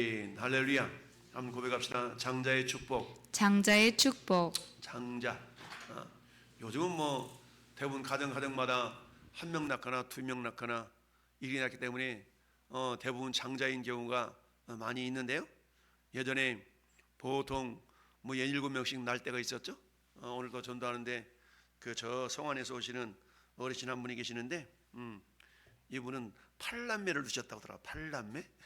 할렐루야. 한번 고백합시다. 장자의 축복. 장자의 축복. 장자. 요즘은 뭐 대부분 가정마다 한 명 낳거나 두 명 낳거나 일이 낳기 때문에 대부분 장자인 경우가 많이 있는데요. 예전에 보통 뭐 17명씩 낳을 때가 있었죠. 오늘도 전도하는데 그 저 성안에서 오시는 어르신 한 분이 계시는데 이분은 8남매를 두셨다고 하더라고요. 8남매?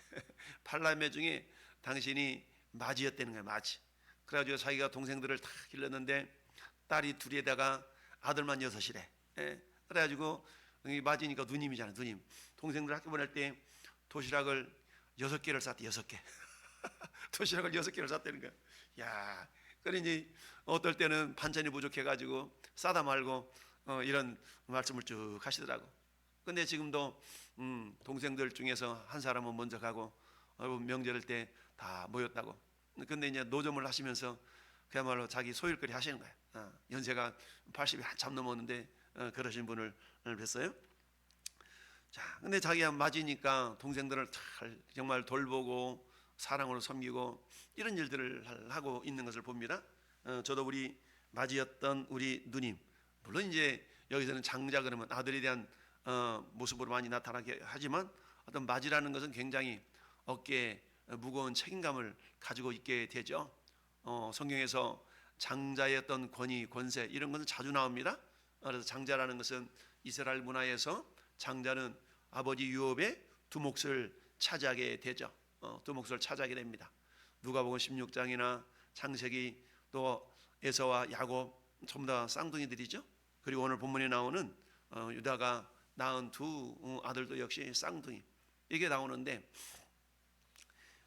8남매 중에 당신이 맏이었다는 거예요. 맏이. 그래가지고 자기가 동생들을 다 길렀는데 딸이 둘에다가 아들만 6이래. 그래가지고 맏이니까 누님이잖아. 누님. 동생들 학교 보낼 때 도시락을 6개를 쌌대. 6개. 도시락을 6개를 쌌다는 거야. 야, 그러니 어떨 때는 반찬이 부족해가지고 싸다 말고 이런 말씀을 쭉 하시더라고. 근데 지금도 동생들 중에서 한 사람은 먼저 가고 명절 때 다 모였다고. 근데 이제 노점을 하시면서 그야말로 자기 소일거리 하시는 거예요. 연세가 80이 한참 넘었는데 그러신 분을 뵀어요. 자, 근데 자기가 맞으니까 동생들을 잘 정말 돌보고 사랑으로 섬기고 이런 일들을 하고 있는 것을 봅니다. 저도 우리 맞이였던 우리 누님, 물론 이제 여기서는 장자 그러면 아들에 대한 모습으로 많이 나타나게 하지만 어떤 맞이라는 것은 굉장히 어깨에 무거운 책임감을 가지고 있게 되죠. 성경에서 장자의 어떤 권위, 권세 이런 것은 자주 나옵니다. 그래서 장자라는 것은 이스라엘 문화에서 장자는 아버지 유업의 두 몫을 차지하게 되죠. 두 몫을 차지하게 됩니다. 누가복음 16장이나 창세기 또 에서와 야곱 전부 다 쌍둥이들이죠. 그리고 오늘 본문에 나오는 유다가 낳은 두 아들도 역시 쌍둥이 이게 나오는데,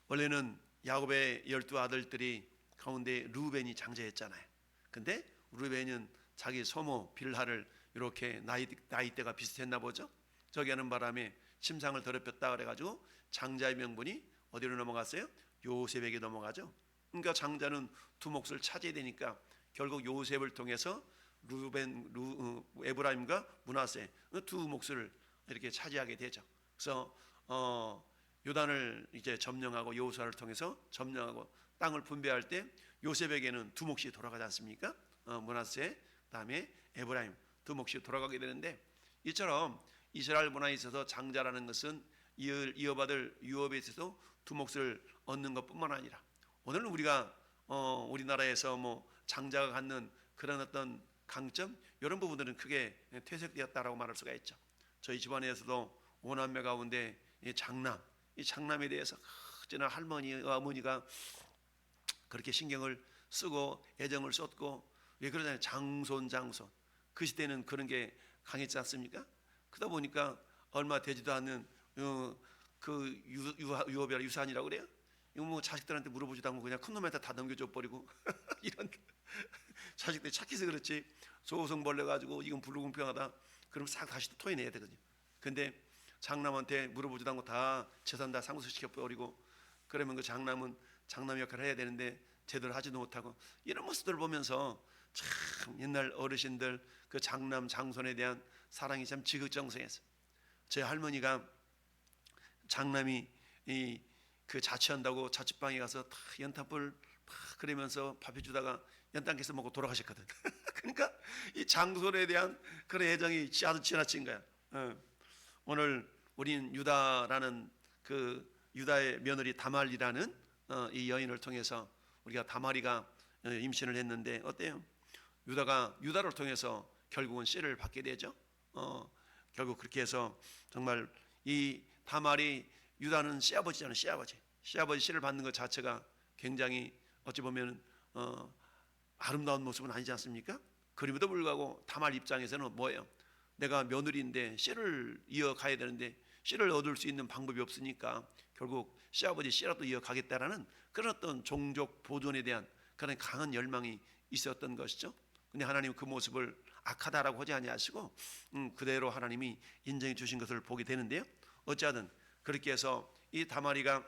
원래는 야곱의 12아들들이 가운데 르우벤이 장자였잖아요. 근데 르우벤은 자기 소모 빌하를 이렇게 나이대가 비슷했나 보죠. 저기 하는 바람에 심상을 더럽혔다 그래가지고 장자의 명분이 어디로 넘어갔어요? 요셉에게 넘어가죠. 그러니까 장자는 두 몫을 차지해야 되니까 결국 요셉을 통해서 에브라임과 므낫세 두 몫을 이렇게 차지하게 되죠. 그래서 요단을 이제 점령하고 여호수아를 통해서 점령하고 땅을 분배할 때 요셉에게는 두 몫이 돌아가지 않습니까? 므낫세 그다음에 에브라임 두 몫이 돌아가게 되는데, 이처럼 이스라엘 문화에 있어서 장자라는 것은 이어받을 유업에 있어서 두 몫을 얻는 것뿐만 아니라, 오늘은 우리가 우리나라에서 뭐 장자가 갖는 그런 어떤 강점 이런 부분들은 크게 퇴색되었다라고 말할 수가 있죠. 저희 집안에서도 5남매 가운데 이 장남에 대해서 어찌나 할머니와 어머니가 그렇게 신경을 쓰고 애정을 쏟고, 왜 그러잖아요. 장손 그 시대는 그런 게 강했지 않습니까? 그러다 보니까 얼마 되지도 않는 그 유업이라 유산이라고 그래요. 이거 뭐 자식들한테 물어보지도 않고 그냥 큰 놈한테 다 넘겨줘 버리고 이런 자식들이 착해서 그렇지, 소송벌레 가지고 이건 불공평하다 그럼 싹 다시 토해내야 되거든요. 근데 장남한테 물어보지도 않고 다 재산 다 상속시켜 버리고, 그러면 그 장남은 장남 역할을 해야 되는데 제대로 하지도 못하고, 이런 모습들을 보면서 참 옛날 어르신들 그 장남 장손에 대한 사랑이 참 지극정성했어요. 제 할머니가 장남이 그 자취한다고 자취방에 가서 다 연탄불 막 그러면서 밥 해주다가 연탄개서 먹고 돌아가셨거든. 그러니까 이 장손에 대한 그런 애정이 아주 지나친 거야. 오늘 우린 유다라는 그 유다의 며느리 다말이라는 이 여인을 통해서 우리가 다말이가 임신을 했는데 어때요? 유다를 통해서 결국은 씨를 받게 되죠. 결국 그렇게 해서 정말 이 다말이, 유다는 씨아버지잖아요. 씨아버지 씨를 받는 것 자체가 굉장히 어찌 보면 아름다운 모습은 아니지 않습니까? 그럼에도 불구하고 다말 입장에서는 뭐예요? 내가 며느리인데 씨를 이어가야 되는데 씨를 얻을 수 있는 방법이 없으니까 결국 씨아버지 씨라도 이어가겠다라는 그런 어떤 종족 보존에 대한 그런 강한 열망이 있었던 것이죠. 근데 하나님은 그 모습을 악하다라고 하지 아니하시고 그대로 하나님이 인정해 주신 것을 보게 되는데요. 어찌하든 그렇게 해서 이 다말이가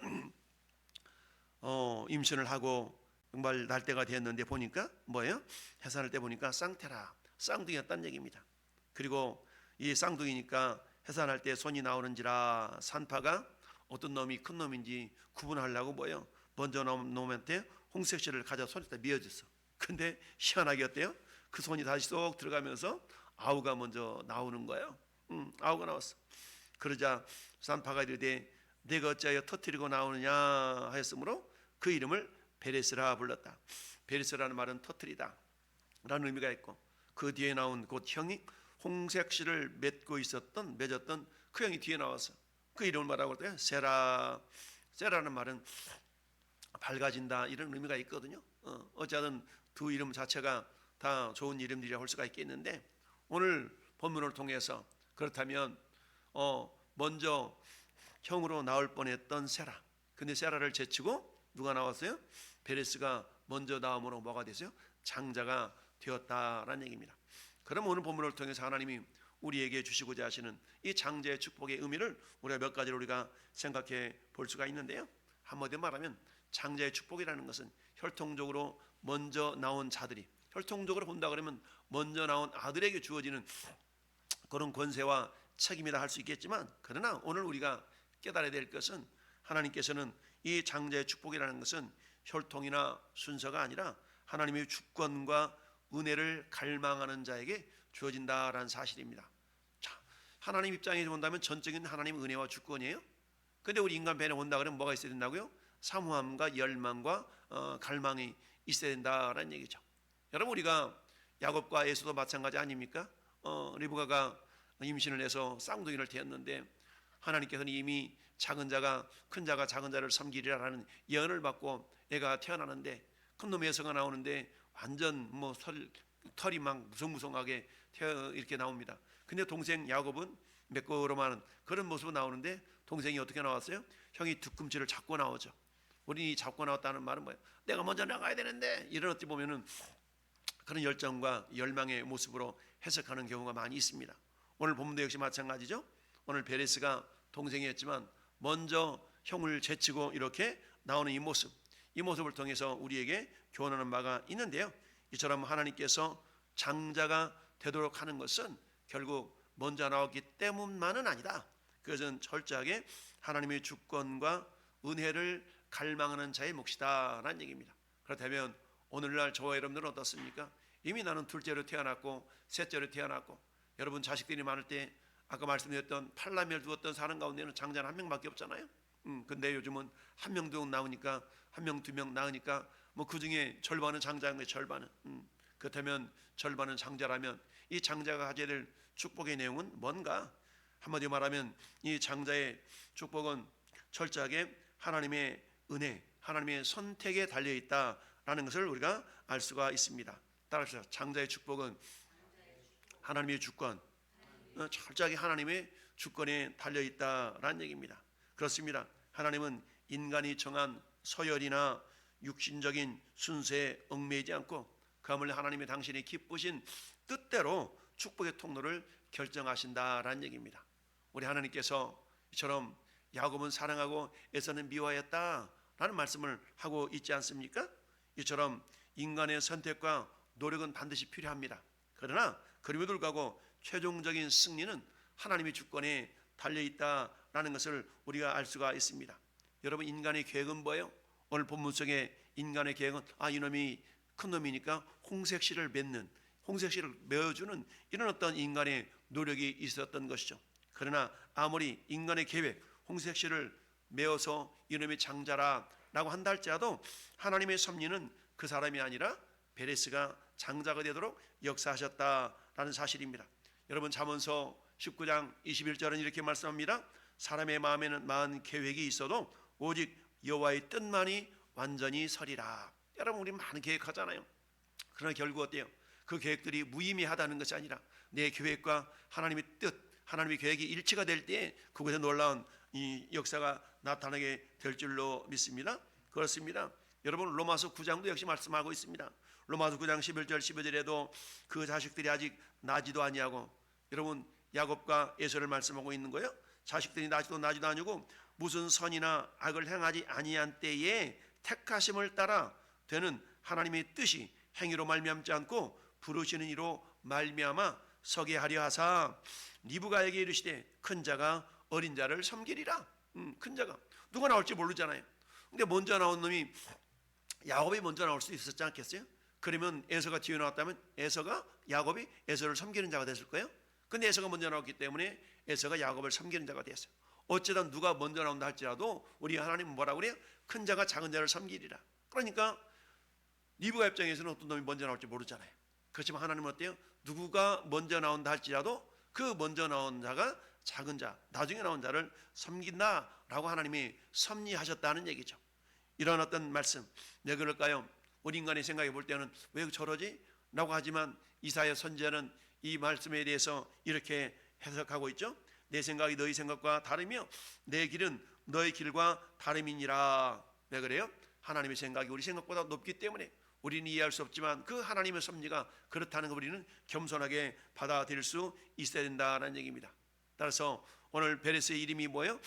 임신을 하고 정말 날 때가 되었는데 보니까 뭐예요? 해산할 때 보니까 쌍둥이였다는 얘기입니다. 그리고 이 쌍둥이니까 해산할 때 손이 나오는지라 산파가 어떤 놈이 큰 놈인지 구분하려고 뭐예요? 먼저 나온 놈한테 홍색 실을 가져 손에다 미어줬어. 근데 희한하게 어때요? 그 손이 다시 쏙 들어가면서 아우가 먼저 나오는 거예요. 아우가 나왔어. 그러자 산파가 이르되 내가 어찌하여 터뜨리고 나오느냐 하였으므로 그 이름을 베레스라 불렀다. 베레스라는 말은 터뜨리다 라는 의미가 있고, 그 뒤에 나온 곧 형이 홍색 실을 맺었던 그 형이 뒤에 나와서 그 이름을 뭐라고 할까요? 세라. 세라는 말은 밝아진다 이런 의미가 있거든요. 어쨌든 두 이름 자체가 다 좋은 이름들이라 할 수가 있겠는데, 오늘 본문을 통해서 그렇다면 먼저 형으로 나올 뻔했던 세라, 근데 세라를 제치고 누가 나왔어요? 베레스가 먼저 나옴으로 뭐가 됐어요? 장자가 되었다라는 얘기입니다. 그럼 오늘 본문을 통해서 하나님이 우리에게 주시고자 하시는 이 장자의 축복의 의미를 우리가 몇 가지로 우리가 생각해 볼 수가 있는데요. 한마디로 말하면 장자의 축복이라는 것은 혈통적으로 먼저 나온 자들이, 혈통적으로 본다 그러면 먼저 나온 아들에게 주어지는 그런 권세와 책임이다 할 수 있겠지만, 그러나 오늘 우리가 깨달아야 될 것은 하나님께서는 이 장자의 축복이라는 것은 혈통이나 순서가 아니라 하나님의 주권과 은혜를 갈망하는 자에게 주어진다라는 사실입니다. 자, 하나님 입장에서 본다면 전적인 하나님의 은혜와 주권이에요. 근데 우리 인간 배에 온다 그러면 뭐가 있어야 된다고요? 사모함과 열망과 갈망이 있어야 된다라는 얘기죠. 여러분, 우리가 야곱과 에서도 마찬가지 아닙니까? 리브가가 임신을 해서 쌍둥이를 태웠는데 하나님께서는 이미 작은 자가 큰 자가 작은 자를 섬기리라라는 예언을 받고 애가 태어나는데, 큰 놈의 에서가 나오는데 완전 뭐 털이 막 무성무성하게 이렇게 나옵니다. 근데 동생 야곱은 매끄러운 그런 모습으로 나오는데 동생이 어떻게 나왔어요? 형이 뒤꿈치를 잡고 나오죠. 우리 잡고 나왔다는 말은 뭐예요? 내가 먼저 나가야 되는데, 이런 어찌 보면은 그런 열정과 열망의 모습으로 해석하는 경우가 많이 있습니다. 오늘 본문도 역시 마찬가지죠. 오늘 베레스가 동생이었지만 먼저 형을 제치고 이렇게 나오는 이 모습을 통해서 우리에게 교훈하는 바가 있는데요. 이처럼 하나님께서 장자가 되도록 하는 것은 결국 먼저 나왔기 때문만은 아니다. 그것은 철저하게 하나님의 주권과 은혜를 갈망하는 자의 몫이다라는 얘기입니다. 그렇다면 오늘날 저와 여러분들은 어떻습니까? 이미 나는 둘째로 태어났고 셋째로 태어났고, 여러분 자식들이 많을 때 아까 말씀드렸던 팔남매를 두었던 사람 가운데는 장자는 한 명밖에 없잖아요. 근데 요즘은 한 명, 두 명 나오니까, 한 명, 두 명 나오니까 뭐 그 중에 절반은 장자인 거예요. 절반은. 그렇다면 절반은 장자라면 이 장자가 가져야 될 축복의 내용은 뭔가? 한마디로 말하면 이 장자의 축복은 철저하게 하나님의 은혜, 하나님의 선택에 달려 있다라는 것을 우리가 알 수가 있습니다. 따라서 장자의 축복은 하나님의 주권, 철저하게 하나님의 주권에 달려 있다라는 얘기입니다. 그렇습니다. 하나님은 인간이 정한 서열이나 육신적인 순서에 얽매이지 않고 그야말로 하나님의 당신이 기쁘신 뜻대로 축복의 통로를 결정하신다라는 얘기입니다. 우리 하나님께서 이처럼 야곱은 사랑하고 에서는 미워하였다라는 말씀을 하고 있지 않습니까? 이처럼 인간의 선택과 노력은 반드시 필요합니다. 그러나 그럼에도 불구하고 최종적인 승리는 하나님의 주권에 달려있다라는 것을 우리가 알 수가 있습니다. 여러분, 인간의 계획은 뭐예요? 오늘 본문 속에 인간의 계획은 이놈이 큰 놈이니까 홍색실을 메어주는 이런 어떤 인간의 노력이 있었던 것이죠. 그러나 아무리 인간의 계획, 홍색실을 메어서 이놈이 장자라라고 한다 할지라도 하나님의 섭리는 그 사람이 아니라 베레스가 장자가 되도록 역사하셨다라는 사실입니다. 여러분, 잠언서 19장 21절은 이렇게 말씀합니다. 사람의 마음에는 많은 계획이 있어도 오직 여호와의 뜻만이 완전히 서리라. 여러분, 우리 많은 계획하잖아요. 그러나 결국 어때요? 그 계획들이 무의미하다는 것이 아니라 내 계획과 하나님의 뜻, 하나님의 계획이 일치가 될 때 그곳에 놀라운 이 역사가 나타나게 될 줄로 믿습니다. 그렇습니다. 여러분, 로마서 9장도 역시 말씀하고 있습니다. 로마서 9장 11절 12절에도 그 자식들이 아직 나지도 아니하고, 여러분 야곱과 에서를 말씀하고 있는 거예요. 자식들이 나지도 아니고 무슨 선이나 악을 행하지 아니한 때에 택하심을 따라 되는 하나님의 뜻이 행위로 말미암지 않고 부르시는 이로 말미암아 서게 하려 하사 리브가에게 이르시되 큰 자가 어린 자를 섬기리라. 큰 자가 누가 나올지 모르잖아요. 근데 먼저 나온 놈이 야곱이 먼저 나올 수 있었지 않겠어요? 그러면 에서가 뒤에 나왔다면 야곱이 에서를 섬기는 자가 됐을 거예요. 근데 에서가 먼저 나왔기 때문에 에서가 야곱을 섬기는 자가 됐어요. 어쩌다 누가 먼저 나온다 할지라도 우리 하나님은 뭐라고 그래요? 큰 자가 작은 자를 섬기리라. 그러니까 리브가 입장에서는 어떤 놈이 먼저 나올지 모르잖아요. 그렇지만 하나님은 어때요? 누구가 먼저 나온다 할지라도 그 먼저 나온 자가 작은 자, 나중에 나온 자를 섬긴다라고 하나님이 섭리하셨다는 얘기죠. 이런 어떤 말씀, 왜 그럴까요? 우리 인간이 생각해 볼 때는 왜 저러지? 라고 하지만 이사야 선지자는 이 말씀에 대해서 이렇게 해석하고 있죠. 내 생각이 너희 생각과 다르며 내 길은 너희 길과 다름이니라. 왜 그래요? 하나님의 생각이 우리 생각보다 높기 때문에 우리는 이해할 수 없지만 그 하나님의 섭리가 그렇다는 걸 우리는 겸손하게 받아들일 수 있어야 된다는 얘기입니다. 따라서 오늘 베레스의 이름이 뭐예요?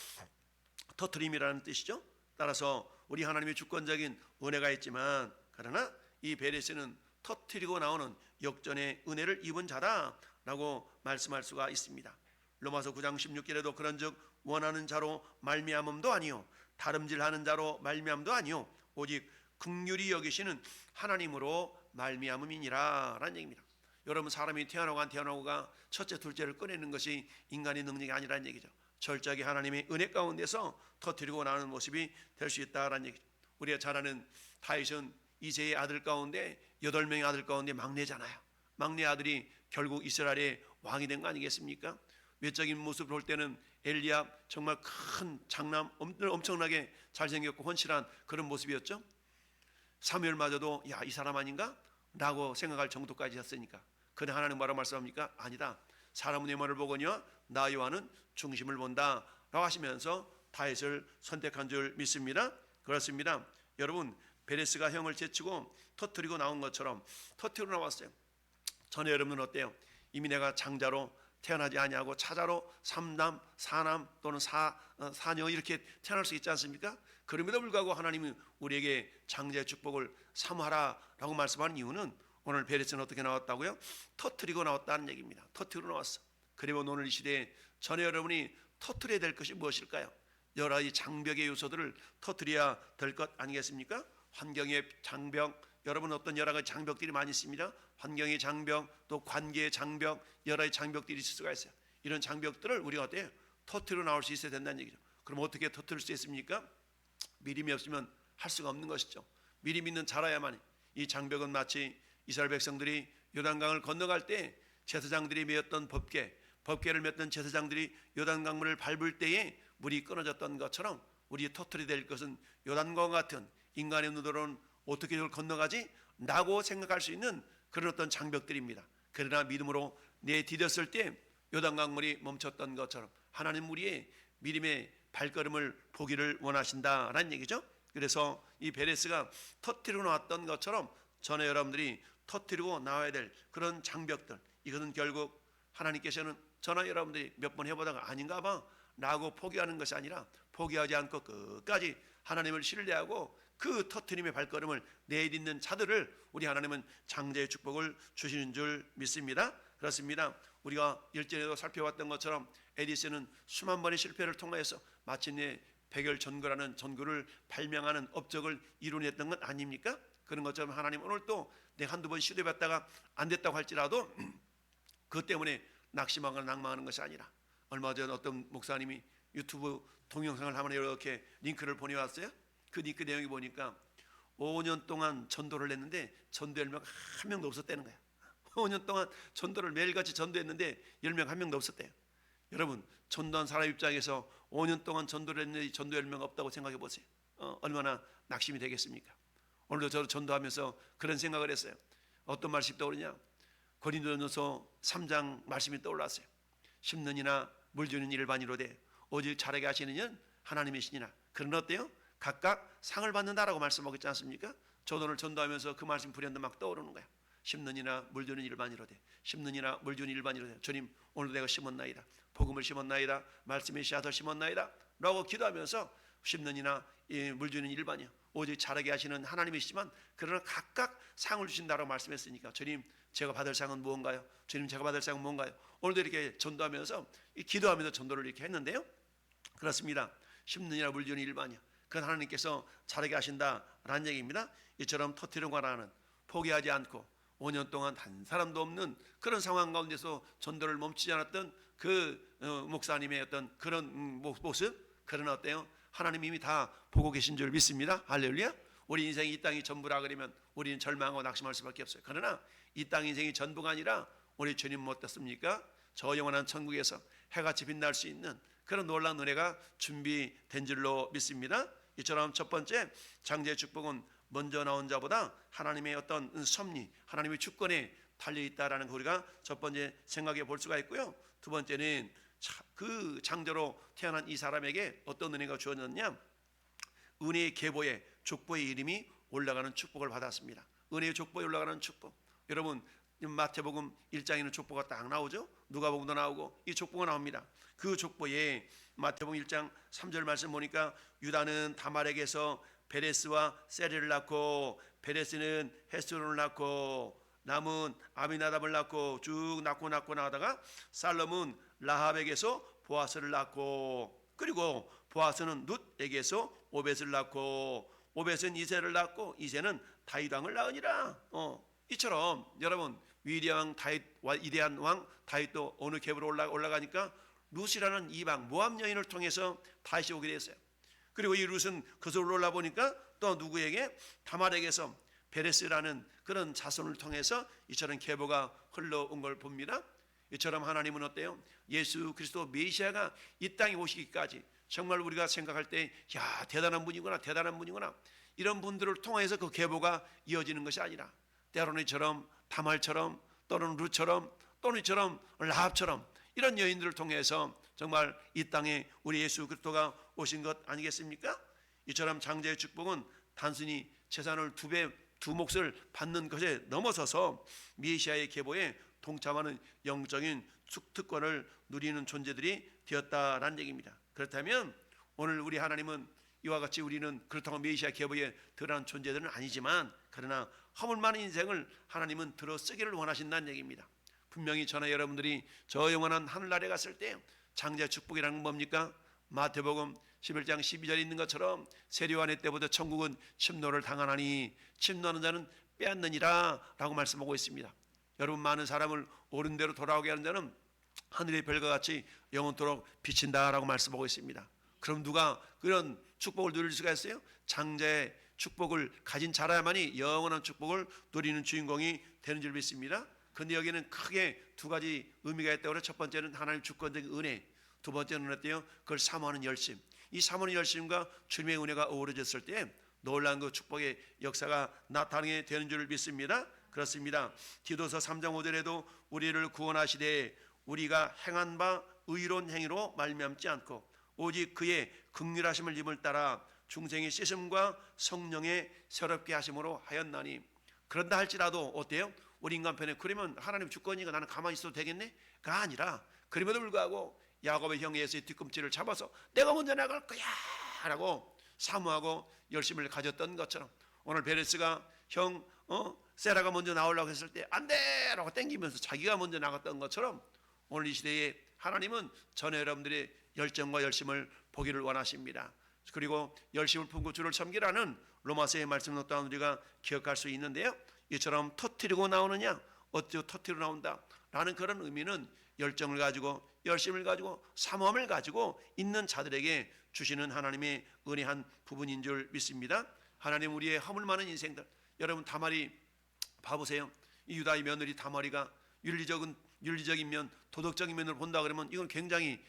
터트림이라는 뜻이죠. 따라서 우리 하나님의 주권적인 은혜가 있지만 그러나 이 베레스는 터트리고 나오는 역전의 은혜를 입은 자다라고 말씀할 수가 있습니다. 로마서 9장 16절에도 그런즉 원하는 자로 말미암음도 아니요 다름질하는 자로 말미암도 아니요 오직 긍휼히 여기시는 하나님으로 말미암음이니라 라는 얘기입니다. 여러분 사람이 태어나고 안 태어나고가 첫째 둘째를 꺼내는 것이 인간의 능력이 아니라는 얘기죠. 철저하게 하나님의 은혜 가운데서 터뜨리고 나오는 모습이 될 수 있다라는 얘기죠. 우리가 잘 아는 다윗은 이새의 아들 가운데 8명의 아들 가운데 막내잖아요. 막내 아들이 결국 이스라엘의 왕이 된 거 아니겠습니까? 외적인 모습을 볼 때는 엘리압 정말 큰 장남 엄청나게 잘생겼고 헌실한 그런 모습이었죠. 사무엘마저도 야, 이 사람 아닌가? 라고 생각할 정도까지 했으니까. 그런데 하나님 뭐라고 말씀합니까? 아니다. 사람은 외모를 보거니와 나 여호와는 중심을 본다 라고 하시면서 다윗을 선택한 줄 믿습니다. 그렇습니다. 여러분 베레스가 형을 제치고 터뜨리고 나온 것처럼 터뜨리고 나왔어요. 전에 여러분은 어때요? 이미 내가 장자로 태어나지 아니하고 차자로 3남, 4남 또는 4녀 이렇게 태어날 수 있지 않습니까? 그럼에도 불구하고 하나님이 우리에게 장자의 축복을 사모하라라고 말씀하는 이유는 오늘 베레스는 어떻게 나왔다고요? 터뜨리고 나왔다는 얘기입니다. 터뜨리고 나왔어. 그리고 오늘 이 시대에 전에 여러분이 터뜨려야 될 것이 무엇일까요? 여러 가지 장벽의 요소들을 터뜨려야 될 것 아니겠습니까? 환경의 장벽, 여러분 어떤 여러 가지 장벽들이 많이 있습니다. 환경의 장벽, 또 관계의 장벽, 여러 가지 장벽들이 있을 수가 있어요. 이런 장벽들을 우리가 어때요? 터뜨려 나올 수 있어야 된다는 얘기죠. 그럼 어떻게 터뜨릴 수 있습니까? 믿음이 없으면 할 수가 없는 것이죠. 믿음 있는 자라야만. 이 장벽은 마치 이스라엘 백성들이 요단강을 건너갈 때 제사장들이 메었던 법궤를 메었던 제사장들이 요단강물을 밟을 때에 물이 끊어졌던 것처럼 우리 터뜨려야 될 것은 요단강과 같은 인간의 눈으로는 어떻게 이걸 건너가지? 라고 생각할 수 있는 그런 어떤 장벽들입니다. 그러나 믿음으로 내디뎠을 때 요단강물이 멈췄던 것처럼 하나님 우리의 믿음의 발걸음을 보기를 원하신다라는 얘기죠. 그래서 이 베레스가 터뜨리고 나왔던 것처럼 전에 여러분들이 터뜨리고 나와야 될 그런 장벽들, 이것은 결국 하나님께서는 저나 여러분들이 몇 번 해보다가 아닌가 봐 라고 포기하는 것이 아니라 포기하지 않고 끝까지 하나님을 신뢰하고 그 터트림의 발걸음을 내딛는 자들을 우리 하나님은 장자의 축복을 주시는 줄 믿습니다. 그렇습니다. 우리가 일전에도 살펴봤던 것처럼 에디슨은 수만 번의 실패를 통해서 마침내 백열전구라는 전구를 발명하는 업적을 이뤄냈던 건 아닙니까? 그런 것처럼 하나님 오늘 또 내가 한두 번 시도해봤다가 안 됐다고 할지라도 그것 때문에 낙심하거나 낭망하는 것이 아니라, 얼마 전 어떤 목사님이 유튜브 동영상을 한번 이렇게 링크를 보내왔어요. 그 링크 내용이 보니까 5년 동안 전도를 했는데 전도 열매가 한 명도 없었다는 거야. 5년 동안 전도를 매일같이 전도했는데 열매가 한 명도 없었대요. 여러분 전도한 사람 입장에서 5년 동안 전도를 했는데 전도 열매가 없다고 생각해 보세요. 얼마나 낙심이 되겠습니까? 오늘도 저도 전도하면서 그런 생각을 했어요. 어떤 말씀이 떠오르냐? 고린도전서 3장 말씀이 떠올랐어요. 심는 이나 물 주는 일반이로되 오직 자라게 하시는 이는 하나님이시니라. 그런 어때요? 각각 상을 받는다라고 말씀하고 있지 않습니까? 저도 오늘 전도하면서 그 말씀 불현듯 막 떠오르는 거야. 심는 이나 물 주는 일반이로되, 심는 이나 물 주는 일반이로되, 주님 오늘도 내가 심었나이다, 복음을 심었나이다, 말씀의 씨앗을 심었나이다 라고 기도하면서 심는 이나 물 주는 일반이요 오직 자라게 하시는 하나님이시지만 그러나 각각 상을 주신다라고 말씀했으니까 주님 제가 받을 상은 무언가요? 주님 제가 받을 상은 뭔가요? 오늘도 이렇게 전도하면서 기도하면서 전도를 이렇게 했는데요. 그렇습니다. 심느니라 물주는 일반이야. 그건 하나님께서 잘하게 하신다라는 얘기입니다. 이처럼 터뜨려가라는 포기하지 않고 5년 동안 한 사람도 없는 그런 상황 가운데서 전도를 멈추지 않았던 그 목사님의 어떤 그런 모습, 그런 어때요? 하나님 이미 다 보고 계신 줄 믿습니다. 할렐루야. 우리 인생이 이 땅이 전부라 그러면 우리는 절망하고 낙심할 수밖에 없어요. 그러나 이 땅 인생이 전부가 아니라 우리 주님 못 어떻습니까? 저 영원한 천국에서 해같이 빛날 수 있는 그런 놀라운 은혜가 준비된 줄로 믿습니다. 이처럼 첫 번째 장제의 축복은 먼저 나온 자보다 하나님의 어떤 섭리, 하나님의 주권에 달려있다라는 거 우리가 첫 번째 생각해 볼 수가 있고요. 두 번째는 그 장자로 태어난 이 사람에게 어떤 은혜가 주어졌냐? 은혜의 계보에 족보의 이름이 올라가는 축복을 받았습니다. 은혜의 족보에 올라가는 축복. 여러분 마태복음 1장에는 족보가 딱 나오죠. 누가복음도 나오고 이 족보가 나옵니다. 그 족보에 마태복음 1장 3절 말씀 보니까 유다는 다말에게서 베레스와 세리를 낳고 베레스는 헤스론을 낳고 남은 아미나답을 낳고 쭉 낳고 나다가 살롬은 라합에게서 보아스를 낳고 그리고 보아스는 룻에게서 오벳을 낳고 오벳은 이새를 낳고 이새는 다윗 왕을 낳으니라. 이처럼 여러분 위대한 이대한 왕 다윗도 어느 계보로 올라가니까 룻이라는 이방 모압 여인을 통해서 다시 오게 됐어요. 그리고 이 룻은 그쪽으로 올라 보니까 또 누구에게 다말에게서 베레스라는 그런 자손을 통해서 이처럼 계보가 흘러온 걸 봅니다. 이처럼 하나님은 어때요? 예수 그리스도 메시아가 이 땅에 오시기까지 정말 우리가 생각할 때 야 대단한 분이구나 이런 분들을 통해서 그 계보가 이어지는 것이 아니라 때로는 이처럼 다말처럼 또는 룻처럼 또는 이처럼 라합처럼 이런 여인들을 통해서 정말 이 땅에 우리 예수 그리스도가 오신 것 아니겠습니까? 이처럼 장자의 축복은 단순히 재산을 두 몫을 받는 것에 넘어서서 메시아의 계보에 동참하는 영적인 특권을 누리는 존재들이 되었다라는 얘기입니다. 그렇다면 오늘 우리 하나님은 이와 같이 우리는 그렇다고 메시아 계보에 들어간 존재들은 아니지만 그러나 허물 많은 인생을 하나님은 들어쓰기를 원하신다는 얘기입니다. 분명히 저나 여러분들이 저 영원한 하늘나라에 갔을 때 장자 축복이라는 건 뭡니까? 마태복음 11장 12절에 있는 것처럼 세리요한의 때보다 천국은 침노를 당하나니 침노하는 자는 빼앗느니라 라고 말씀하고 있습니다. 여러분 많은 사람을 옳은 대로 돌아오게 하는 자는 하늘의 별과 같이 영원토록 비친다라고 말씀하고 있습니다. 그럼 누가 그런 축복을 누릴 수가 있어요? 장자의 축복을 가진 자라야만이 영원한 축복을 누리는 주인공이 되는 줄 믿습니다. 그런데 여기는 크게 두 가지 의미가 있다고 그래요. 첫 번째는 하나님 주권적인 은혜, 두 번째는 어때요? 그걸 사모하는 열심. 이 사모하는 열심과 주님의 은혜가 어우러졌을 때 놀라운 그 축복의 역사가 나타나게 되는 줄 믿습니다. 그렇습니다. 디도서 3장 5절에도 우리를 구원하시되 우리가 행한 바 의로운 행위로 말미암지 않고 오직 그의 긍휼하심을 입을 따라 중생의 씻음과 성령의 새롭게 하심으로 하였나니. 그런다 할지라도 어때요? 우리 인간편에 그러면 하나님 주권이니까 나는 가만히 있어도 되겠네?가 아니라 그럼에도 불구하고 야곱의 형 에서의 뒤꿈치를 잡아서 내가 먼저 나갈 거야 라고 사모하고 열심을 가졌던 것처럼 오늘 베레스가 형 세라가 먼저 나오려고 했을 때 안 돼! 라고 땡기면서 자기가 먼저 나갔던 것처럼 오늘 이 시대에 하나님은 전에 여러분들의 열정과 열심을 보기를 원하십니다. 그리고 열심을 품고 주를 섬기라는 로마서의 말씀을 또한 우리가 기억할 수 있는데요. 이처럼 터뜨리고 나오느냐 어찌 터뜨리고 나온다 라는 그런 의미는 열정을 가지고 열심을 가지고 사모함을 가지고 있는 자들에게 주시는 하나님의 은혜한 부분인 줄 믿습니다. 하나님 우리의 허물 많은 인생들 여러분 다말이 봐보세요. 이 유다의 며느리 다말이가 윤리적인 면 도덕적인 면으로 본다 그러면 이건 굉장히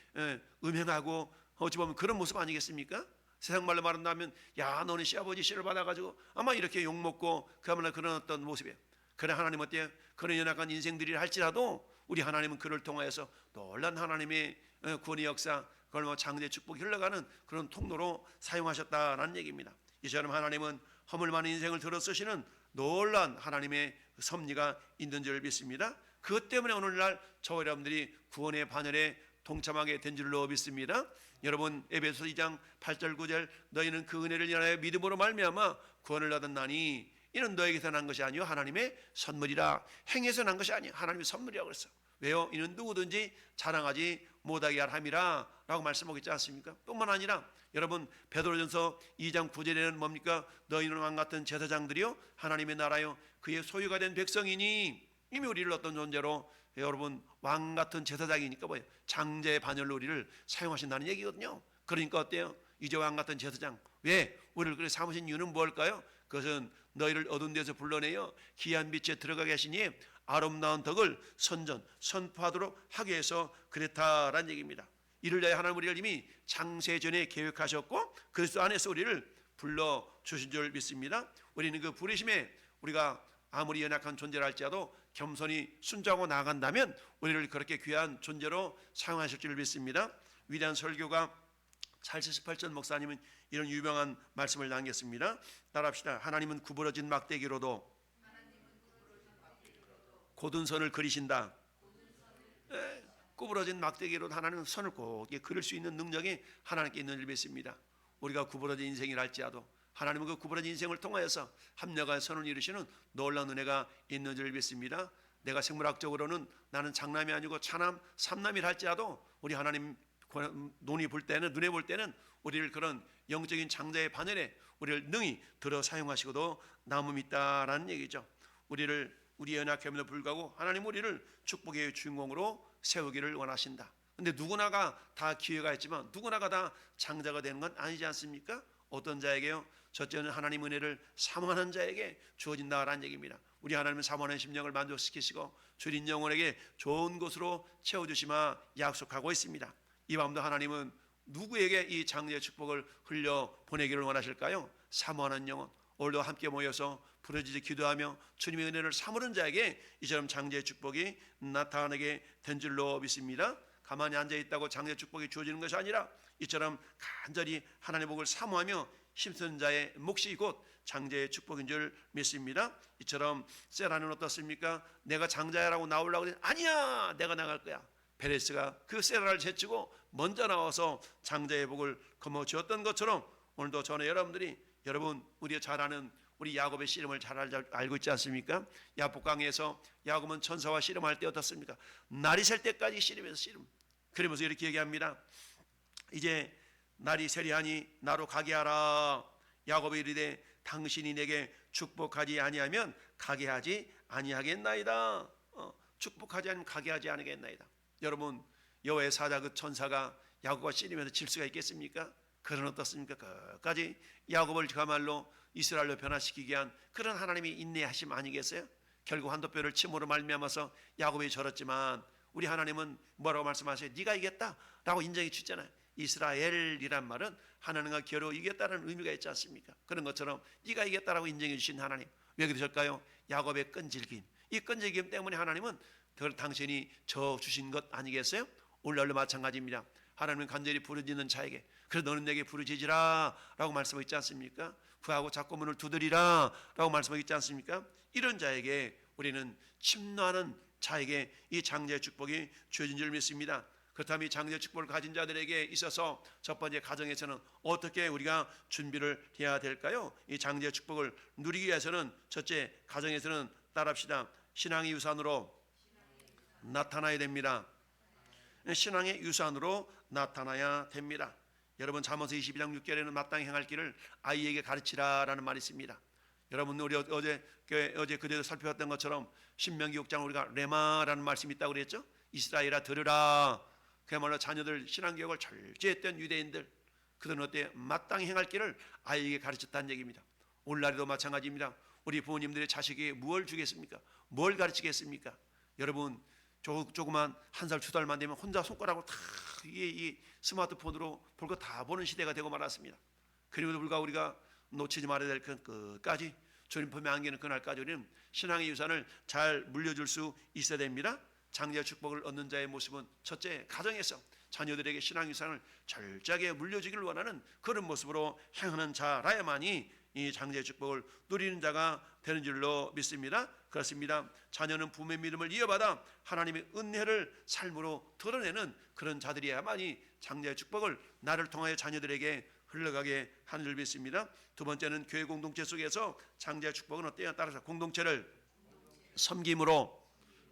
음행하고 어찌 보면 그런 모습 아니겠습니까? 세상 말로 말한다면 야 너는 시아버지 씨를 받아가지고 아마 이렇게 욕먹고 그야말로 그런 어떤 모습이에요. 그래 하나님 어때요? 그런 연약한 인생들이 할지라도 우리 하나님은 그를 통하여서 놀란 하나님의 구원의 역사 그걸 뭐 장대 축복이 흘러가는 그런 통로로 사용하셨다라는 얘기입니다. 이처럼 하나님은 허물 많은 인생을 들어 쓰시는 놀란 하나님의 섭리가 있는 줄 믿습니다. 그것 때문에 오늘날 저와 여러분들이 구원의 반열에 동참하게 된 줄로 믿습니다. 여러분 에베소 2장 8절 9절 너희는 그 은혜를 인하여 믿음으로 말미암아 구원을 얻었나니 이는 너에게서 난 것이 아니요 하나님의 선물이라. 행해서 난 것이 아니요 하나님의 선물이라고 그랬어. 왜요? 이는 누구든지 자랑하지 못하게 할 함이라 라고 말씀하고 있지 않습니까? 뿐만 아니라 여러분 베드로전서 2장 9절에는 뭡니까? 너희는 왕같은 제사장들이요 하나님의 나라요 그의 소유가 된 백성이니. 이미 우리를 어떤 존재로, 여러분 왕같은 제사장이니까 뭐예요? 장제의 반열로 우리를 사용하신다는 얘기거든요. 그러니까 어때요? 이제 왕같은 제사장. 왜? 우리를 그렇게 삼으신 이유는 뭘까요? 그것은 너희를 어두운 데서 불러내어 기이한 빛에 들어가게 하시니 아름다운 덕을 선포하도록 하기 위해서 그랬다라는 얘기입니다. 이를 위하여 하나님 우리를 이미 창세전에 계획하셨고 그리스도 안에서 우리를 불러주신 줄 믿습니다. 우리는 그 부르심에 우리가 아무리 연약한 존재라 할지라도 겸손히 순종하고 나아간다면 우리를 그렇게 귀한 존재로 사용하실 줄 믿습니다. 위대한 설교가 찰스 스펄전 목사님은 이런 유명한 말씀을 남겼습니다. 따라합시다. 하나님은 구부러진 막대기로도 곧은 선을 그리신다. 구부러진 막대기로도 하나님은 선을 곧게 그릴 수 있는 능력이 하나님께 있는 줄 믿습니다. 우리가 구부러진 인생이랄지라도 하나님은 그 구부러진 인생을 통하여서 합력하여 선을 이루시는 놀라운 은혜가 있는 줄 믿습니다. 내가 생물학적으로는 나는 장남이 아니고 차남, 삼남이라 할지라도 우리 하나님 눈에 볼 때는 우리를 그런 영적인 장자의 반열에 우리를 능히 들어 사용하시고도 남음이 있다라는 얘기죠. 우리의 연약함에도 불구하고 하나님 우리를 축복의 주인공으로 세우기를 원하신다. 근데 누구나가 다 기회가 있지만 누구나가 다 장자가 되는 건 아니지 않습니까? 어떤 자에게요? 첫째는 하나님 은혜를 사모하는 자에게 주어진다라는 얘기입니다. 우리 하나님은 사모하는 심령을 만족시키시고 주린 영혼에게 좋은 곳으로 채워주시마 약속하고 있습니다. 이 밤도 하나님은 누구에게 이 장제의 축복을 흘려 보내기를 원하실까요? 사모하는 영혼, 오늘도 함께 모여서 부르짖어 기도하며 주님의 은혜를 사모하는 자에게 이처럼 장제의 축복이 나타나게 된 줄로 믿습니다. 가만히 앉아있다고 장제의 축복이 주어지는 것이 아니라 이처럼 간절히 하나님의 복을 사모하며 힘쓰는 자의 몫이 곧 장제의 축복인 줄 믿습니다. 이처럼 세라는 어떻습니까? 내가 장자야라고 나오려고 하더니 아니야 내가 나갈 거야. 베레스가 그 세라를 제치고 먼저 나와서 장자의 복을 거머쥐었던 것처럼 오늘도 저는 여러분 우리가 잘 아는 우리 야곱의 씨름을 잘 알고 있지 않습니까? 야복강에서 야곱은 천사와 씨름할 때 어떻습니까? 날이 셀 때까지 씨름해서 씨름. 그러면서 이렇게 얘기합니다. 이제 날이 세리하니 나로 가게 하라. 야곱이 이르되 당신이 내게 축복하지 아니하면 가게 하지 아니하겠나이다. 축복하지 않으면 가게 하지 아니하겠나이다. 여러분 여호와의 사자 그 천사가 야곱과 씨름해서 질 수가 있겠습니까? 그런 어떻습니까? 끝까지 야곱을 그야말로 이스라엘로 변화시키게 한 그런 하나님이 인내하심 아니겠어요? 결국 한도뼈를 침으로 말미암아서 야곱이 절었지만 우리 하나님은 뭐라고 말씀하세요? 네가 이겼다라고 인정해 주잖아요. 이스라엘이란 말은 하나님과 겨루 이겼다는 의미가 있지 않습니까? 그런 것처럼 네가 이겼다라고 인정해 주신 하나님. 왜 그러실까요? 야곱의 끈질김. 이 끈질김 때문에 하나님은 당신이 저 주신 것 아니겠어요? 오늘날도 마찬가지입니다. 하나님은 간절히 부르짖는 자에게 그래 너는 내게 부르짖으라 라고 말씀하고 있지 않습니까? 구하고 자꾸 문을 두드리라 라고 말씀하고 있지 않습니까? 이런 자에게 우리는 침노하는 자에게 이 장제의 축복이 주어진 줄 믿습니다. 그렇다면 이 장제의 축복을 가진 자들에게 있어서 첫 번째 가정에서는 어떻게 우리가 준비를 해야 될까요? 이 장제의 축복을 누리기 위해서는 첫째 가정에서는 따라합시다. 신앙의 유산으로 나타나야 됩니다. 신앙의 유산으로 나타나야 됩니다. 여러분 잠언서 22장 6절에는 마땅히 행할 길을 아이에게 가르치라라는 말이 있습니다. 여러분 우리 어제 그대로 살펴봤던 것처럼 신명기 6장 우리가 레마라는 말씀이 있다고 그랬죠. 이스라엘아 들으라. 그야말로 자녀들 신앙교육을 철저했던 유대인들 그들은 어때? 마땅히 행할 길을 아이에게 가르쳤다는 얘기입니다. 오늘날에도 마찬가지입니다. 우리 부모님들의 자식에게 무엇을 주겠습니까? 뭘 가르치겠습니까? 여러분 조그만 한 살, 두 살만 되면 혼자 손가락으로 다 이 스마트폰으로 볼 거 다 보는 시대가 되고 말았습니다. 그리고도 불구하고 우리가 놓치지 말아야 될 건 끝까지 주님 품에 안기는 그날까지 우리는 신앙의 유산을 잘 물려줄 수 있어야 됩니다. 장제의 축복을 얻는 자의 모습은 첫째 가정에서 자녀들에게 신앙 유산을 철저하게 물려주기를 원하는 그런 모습으로 행하는 자라야만이 이 장제의 축복을 누리는 자가 되는 줄로 믿습니다. 그렇습니다. 자녀는 부모의 믿음을 이어받아 하나님의 은혜를 삶으로 드러내는 그런 자들이야만이 장제의 축복을 나를 통하여 자녀들에게 흘러가게 하는 줄 믿습니다. 두 번째는 교회 공동체 속에서 장자의 축복은 어때요? 따라서 공동체를 섬김으로.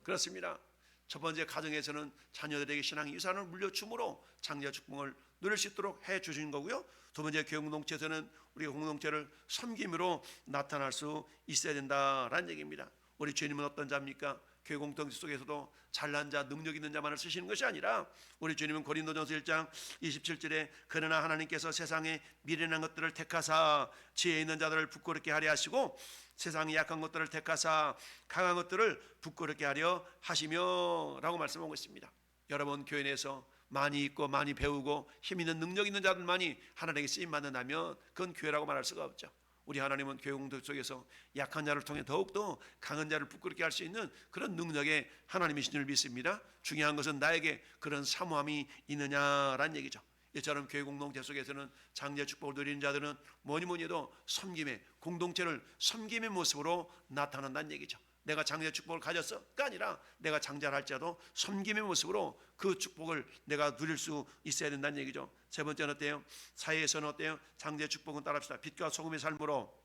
그렇습니다. 첫 번째, 가정에서는 자녀들에게 신앙의 유산을 물려줌으로 장자의 축복을 누릴 수 있도록 해 주신 거고요. 두 번째, 교회 공동체에서는 우리가 공동체를 섬김으로 나타날 수 있어야 된다라는 얘기입니다. 우리 주님은 어떤 자입니까? 교회 공동체 속에서도 잘난 자, 능력 있는 자만을 쓰시는 것이 아니라, 우리 주님은 고린도전서 1장 27절에 그러나 하나님께서 세상에 미련한 것들을 택하사 지혜 있는 자들을 부끄럽게 하려 하시고 세상에 약한 것들을 택하사 강한 것들을 부끄럽게 하려 하시며 라고 말씀하고 있습니다. 여러분, 교회 내에서 많이 있고 많이 배우고 힘 있는 능력 있는 자들만이 하나님에게 쓰임 받는다면 그건 교회라고 말할 수가 없죠. 우리 하나님은 교회 공동체 속에서 약한 자를 통해 더욱더 강한 자를 부끄럽게 할 수 있는 그런 능력의 하나님이신 줄 믿습니다. 중요한 것은 나에게 그런 사모함이 있느냐라는 얘기죠. 이처럼 교회 공동체 속에서는 장자의 축복을 누리는 자들은 뭐니 해도 섬김의, 공동체를 섬김의 모습으로 나타난다는 얘기죠. 내가 장자의 축복을 가졌어가 아니라 내가 장자를 할지라도 섬김의 모습으로 그 축복을 내가 누릴 수 있어야 된다는 얘기죠. 세 번째는 어때요? 사회에서는 어때요? 장자의 축복은 따라합시다. 빛과 소금의 삶으로.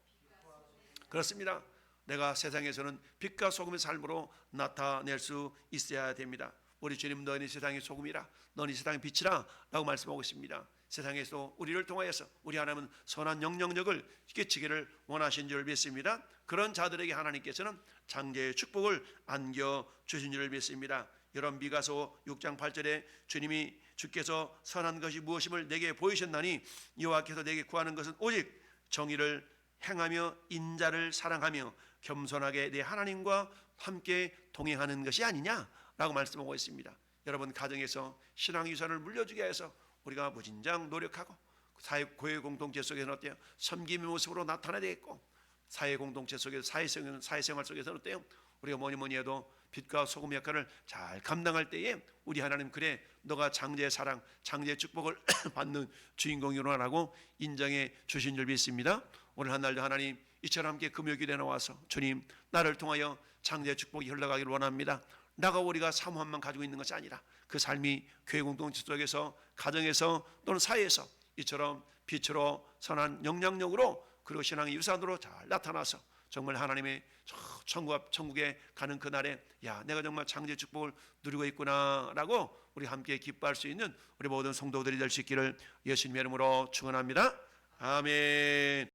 그렇습니다. 내가 세상에서는 빛과 소금의 삶으로 나타낼 수 있어야 됩니다. 우리 주님, 너희 세상의 소금이라, 너희 세상의 빛이라 라고 말씀하고 있습니다. 세상에서 우리를 통하여서 우리 하나님은 선한 영향력을 끼치기를 원하신 줄 믿습니다. 그런 자들에게 하나님께서는 장자의 축복을 안겨주신 줄 믿습니다. 여러분, 미가서 6장 8절에 주께서 선한 것이 무엇임을 내게 보이셨나니 여호와께서 내게 구하는 것은 오직 정의를 행하며 인자를 사랑하며 겸손하게 내 하나님과 함께 동행하는 것이 아니냐라고 말씀하고 있습니다. 여러분, 가정에서 신앙 유산을 물려주게 해서 우리가 무진장 노력하고 교회 공동체 속에서는 어때요? 섬김의 모습으로 나타나야 되겠고, 사회 공동체 속에서 사회생활 속에서는 어때요? 우리가 뭐니 해도 빛과 소금 역할을 잘 감당할 때에 우리 하나님, 그래 너가 장자의 사랑, 장자의 축복을 받는 주인공이로라고 인정해 주신 줄 믿습니다. 오늘 한 날도 하나님 이처럼 함께 금요일에 나와서 주님, 나를 통하여 장자의 축복이 흘러가기를 원합니다. 나가 우리가 사모함만 가지고 있는 것이 아니라 그 삶이 교회 공동체 속에서, 가정에서 또는 사회에서 이처럼 빛으로 선한 영향력으로, 그리고 신앙의 유산으로 잘 나타나서 정말 하나님의 천국에 가는 그날에 야, 내가 정말 장자의 축복을 누리고 있구나라고 우리 함께 기뻐할 수 있는 우리 모든 성도들이 될 수 있기를 예수님의 이름으로 축원합니다. 아멘.